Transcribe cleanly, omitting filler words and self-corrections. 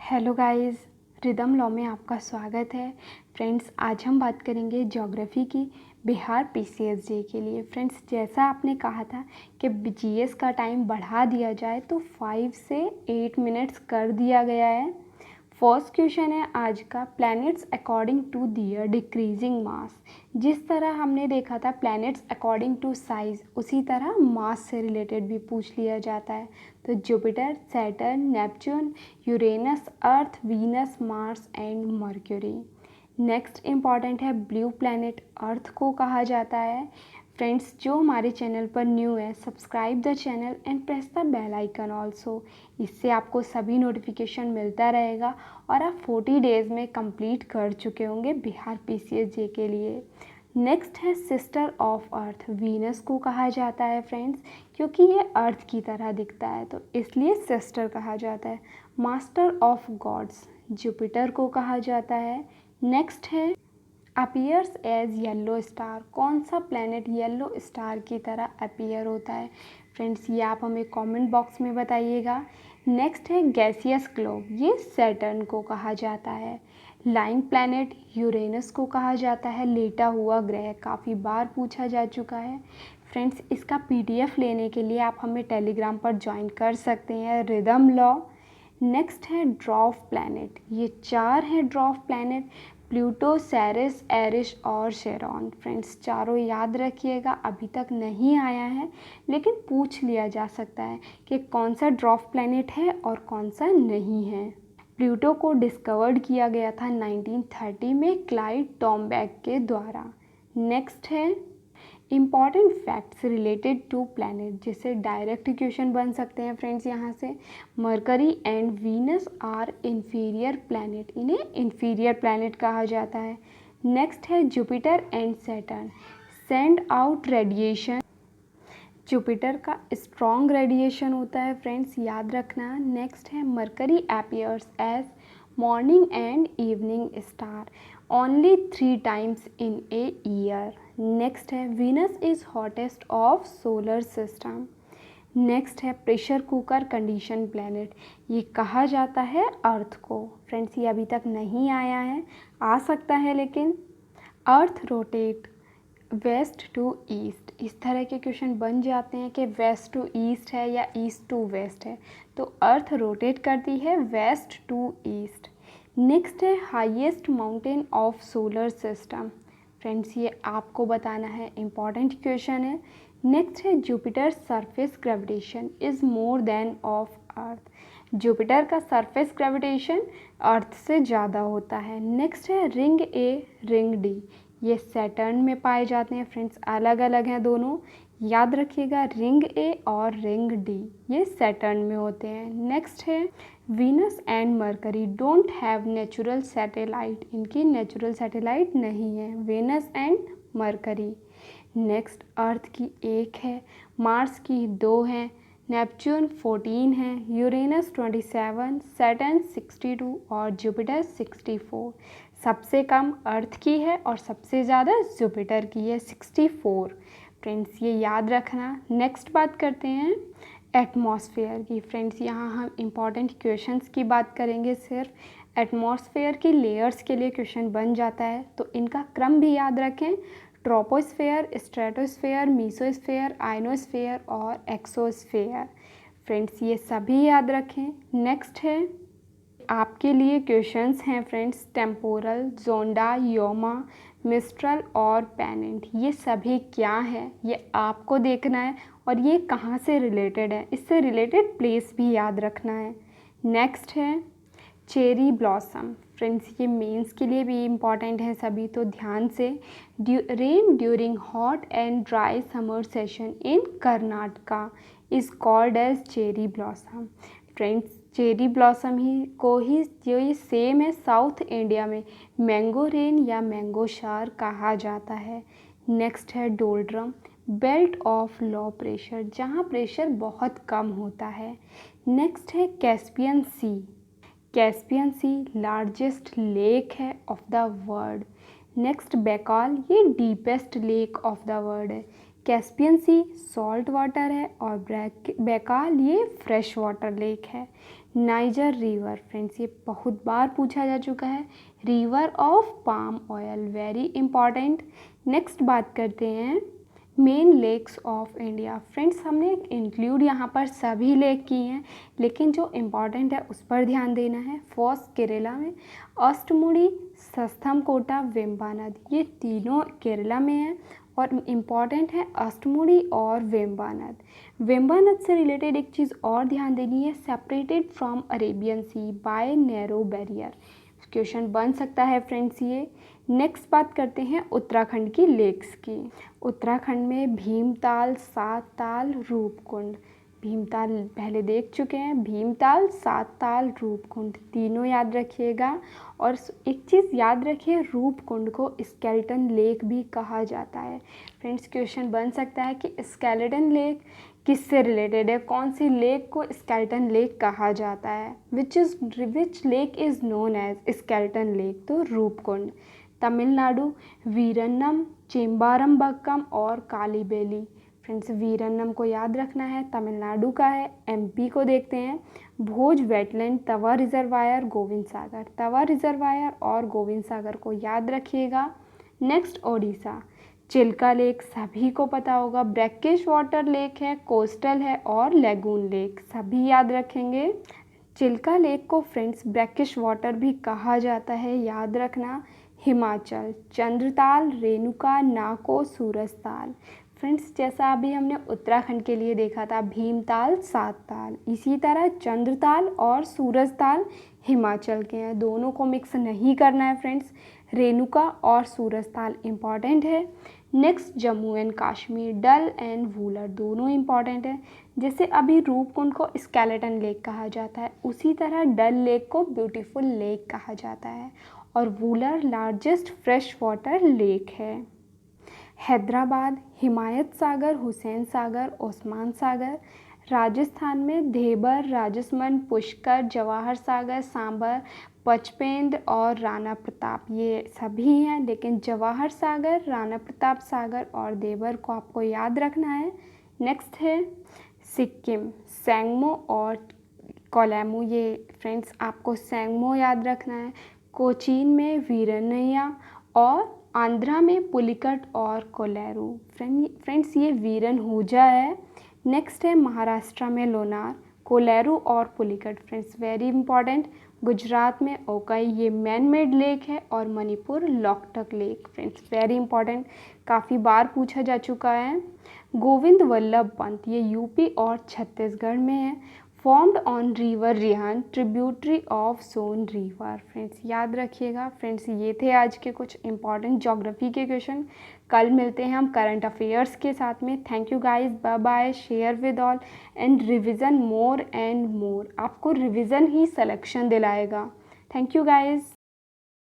Hello guys, rhythm law में आपका स्वागत है। फ्रेंड्स, आज हम बात करेंगे ज्योग्राफी की बिहार पीसीएस जे के लिए। फ्रेंड्स, जैसा आपने कहा था कि जीएस का टाइम बढ़ा दिया जाए तो 5 से 8 मिनट्स कर दिया गया है। फर्स्ट क्वेश्चन है आज का, planets according to their decreasing mass. जिस तरह हमने देखा था प्लैनेट्स अकॉर्डिंग टू साइज, उसी तरह मास से रिलेटेड भी पूछ लिया जाता है। तो Jupiter, Saturn, Neptune, Uranus, earth, Venus, Mars and mercury. Next important है ब्लू प्लैनेट, अर्थ को कहा जाता है। फ्रेंड्स, जो हमारे चैनल पर न्यू है, subscribe the channel and press the bell icon also. इससे आपको सभी नोटिफिकेशन मिलता रहेगा और आप 40 डेज़ में कंप्लीट कर चुके होंगे बिहार पीसीएस जे के लिए। नेक्स्ट है सिस्टर ऑफ अर्थ, वीनस को कहा जाता है फ्रेंड्स, क्योंकि ये अर्थ की तरह दिखता है तो इसलिए सिस्टर कहा जाता है। मास्टर ऑफ गॉड्स, जुपिटर को कहा जाता है। नेक्स्ट है अपीयर्स एज येलो स्टार, कौन सा प्लैनेट येलो स्टार की तरह अपीयर होता है? फ्रेंड्स, ये आप हमें कमेंट बॉक्स में बताइएगा। नेक्स्ट है गैसियस ग्लोब, ये सैटर्न को कहा जाता है। लाइंग प्लैनेट यूरेनस को कहा जाता है, लेटा हुआ ग्रह, काफ़ी बार पूछा जा चुका है। फ्रेंड्स, इसका पीडीएफ लेने के लिए आप हमें टेलीग्राम पर ज्वाइन कर सकते हैं, रिदम लॉ। नेक्स्ट है ड्वार्फ प्लैनेट, ये 4 हैं dwarf planet, Pluto, Ceres, Eris और शेरॉन। फ्रेंड्स, चारों याद रखिएगा, अभी तक नहीं आया है लेकिन पूछ लिया जा सकता है कि कौन सा ड्वार्फ प्लैनेट है और कौन सा नहीं है। प्लूटो को डिस्कवर्ड किया गया था 1930 में क्लाइड टॉम्बैक के द्वारा। नेक्स्ट है important facts related to planet, जिससे डायरेक्ट क्वेश्चन बन सकते हैं फ्रेंड्स यहाँ से। Mercury and Venus are inferior planet, इन्हें इन्फीरियर प्लैनेट कहा जाता है। नेक्स्ट है Jupiter and Saturn send out radiation, Jupiter का स्ट्रॉन्ग रेडिएशन होता है फ्रेंड्स, याद रखना। नेक्स्ट है Mercury appears as morning and evening star only 3 times in a year. Next है Venus is hottest of solar system. Next है pressure cooker condition planet, ये कहा जाता है अर्थ को। फ्रेंड्स, ये अभी तक नहीं आया है, आ सकता है लेकिन। Earth rotate west to east, इस तरह के क्वेश्चन बन जाते हैं कि वेस्ट टू ईस्ट है या ईस्ट टू वेस्ट है, तो अर्थ रोटेट करती है वेस्ट टू ईस्ट। नेक्स्ट है highest mountain of solar system. Friends, ये आपको बताना है, इम्पॉर्टेंट क्वेश्चन है। नेक्स्ट है Jupiter surface gravitation is more than of earth, Jupiter का सरफेस ग्रेविटेशन अर्थ से ज़्यादा होता है। नेक्स्ट है रिंग ए रिंग डी, ये सैटर्न में पाए जाते हैं फ्रेंड्स, अलग अलग हैं दोनों, याद रखिएगा। रिंग ए और रिंग डी ये सैटर्न में होते हैं। नेक्स्ट है Venus and mercury don't have natural satellite, इनकी नेचुरल सैटेलाइट नहीं है, वीनस एंड मरकरी। नेक्स्ट अर्थ की 1 है, मार्स की 2 हैं, नेपच्यून 14 है, यूरेनस 27, सैटर्न 62 और जुपिटर 64। सबसे कम अर्थ की है और सबसे ज़्यादा जुपिटर की है 64। फ्रेंड्स, ये याद रखना। नेक्स्ट बात करते हैं एटमॉस्फेयर की। फ्रेंड्स, यहाँ हम इम्पॉर्टेंट क्वेश्चंस की बात करेंगे सिर्फ। एटमॉस्फेयर की लेयर्स के लिए क्वेश्चन बन जाता है तो इनका क्रम भी याद रखें, ट्रोपोस्फेयर, स्ट्रेटोस्फेयर, मीसोस्फेयर, आयनोस्फेयर और एक्सोस्फेयर। फ्रेंड्स, ये सभी याद रखें। नेक्स्ट है आपके लिए क्वेश्चंस हैं फ्रेंड्स, टेम्पोरल, जोंडा, योमा, मिस्ट्रल और पेनेंट, ये सभी क्या है ये आपको देखना है और ये कहाँ से रिलेटेड है, इससे रिलेटेड प्लेस भी याद रखना है। नेक्स्ट है चेरी ब्लॉसम। फ्रेंड्स, ये मेंस के लिए भी इम्पॉर्टेंट है सभी, तो ध्यान से। Rain during hot and dry summer session in Karnataka is called as cherry blossom. Friends, cherry blossom ही जो ये सेम है साउथ इंडिया में मैंगो रेन या मैंगो शार कहा जाता है। नेक्स्ट है doldrum, belt of low pressure, जहाँ प्रेशर बहुत कम होता है। नेक्स्ट है कैस्पियन सी, कैस्पियन सी लार्जेस्ट लेक है of the world. Next Baikal, ये deepest lake of the world है। कैस्पियन सी सॉल्ट वाटर है और बैकाल ये फ्रेश वाटर लेक है। नाइजर रिवर, फ्रेंड्स ये बहुत बार पूछा जा चुका है। River of palm oil, very important. Next बात करते हैं main lakes of India. Friends हमने इंक्लूड यहाँ पर सभी लेक की हैं, लेकिन जो इम्पॉर्टेंट है उस पर ध्यान देना है। फर्स्ट केरला में अष्टमुडी, सस्थमकोटा, वेम्बानाद, ये तीनों केरला में हैं और इम्पॉर्टेंट है अष्टमुडी और वेम्बानाद। वेम्बानाद से रिलेटेड एक चीज़ और ध्यान देनी है, separated from Arabian Sea by narrow barrier. Question बन सकता है फ्रेंड्स ये। नेक्स्ट बात करते हैं उत्तराखंड की लेक्स की। उत्तराखंड में भीमताल, सात ताल, रूपकुंड। भीमताल पहले देख चुके हैं, भीमताल, सात ताल, रूपकुंड तीनों याद रखिएगा। और एक चीज़ याद रखिए, रूपकुंड को स्केलेटन लेक भी कहा जाता है। फ्रेंड्स क्वेश्चन बन सकता है कि स्केलेटन लेक किससे रिलेटेड है, कौन सी लेक को स्केलेटन लेक कहा जाता है। Which lake is known as skeleton lake, तो रूपकुंड। तमिलनाडु वीरन्नम, चेम्बारमबक्कम और कालीबेली। फ्रेंड्स वीरन्नम को याद रखना है, तमिलनाडु का है। एमपी को देखते हैं, भोज वेटलैंड, तवा रिजर्वायर, गोविंद सागर। तवा रिजर्वायर और गोविंद सागर को याद रखिएगा। नेक्स्ट ओडिशा, चिल्का लेक सभी को पता होगा, ब्रैकिश वाटर लेक है, कोस्टल है और लेगून लेक सभी याद रखेंगे। चिल्का लेक को फ्रेंड्स ब्रैकिश वाटर भी कहा जाता है, याद रखना। हिमाचल चंद्रताल, रेणुका, नाको, सूरजताल। फ्रेंड्स जैसा अभी हमने उत्तराखंड के लिए देखा था भीमताल, सात ताल, इसी तरह चंद्रताल और सूरजताल हिमाचल के हैं, दोनों को मिक्स नहीं करना है फ्रेंड्स। रेणुका और सूरजताल इम्पॉर्टेंट है। Next Jammu and Kashmir, Dal and Wular दोनों इम्पॉर्टेंट है। जैसे अभी रूपकुंड को स्केलेटन लेक कहा जाता है, उसी तरह डल लेक को ब्यूटीफुल लेक कहा जाता है और Wular largest fresh water lake है। हैदराबाद हिमायत सागर, हुसैन सागर, ओस्मान सागर। राजस्थान में धेबर, राजसमंद, पुष्कर, जवाहर सागर, सांबर, पचपेंद्र और राणा प्रताप, ये सभी हैं, लेकिन जवाहर सागर, राणा प्रताप सागर और देवर को आपको याद रखना है। नेक्स्ट है सिक्किम, सैंगमो और कोलामू, ये फ्रेंड्स आपको सैंगमो याद रखना है। कोचीन में वीरनैया और आंध्रा में पुलिकट और कोलेरू। फ्रेंड्स ये वीरनहुजा है। नेक्स्ट है महाराष्ट्र में लोनार, कोलेरू और Pulicat, friends very important. Gujarat में ओकाई, ये मैन मेड लेक है और Manipur Loktak lake, friends very important, काफ़ी बार पूछा जा चुका है। गोविंद वल्लभ पंत, ये यूपी और छत्तीसगढ़ में है। Formed on river Rihand, tributary of Son river. Friends याद रखिएगा। फ्रेंड्स ये थे आज के कुछ इंपॉर्टेंट ज्योग्राफी के क्वेश्चन। कल मिलते हैं हम करंट अफेयर्स के साथ में। Thank you guys, bye bye, share with all and revision more and more. आपको रिविज़न ही सिलेक्शन दिलाएगा। Thank you guys.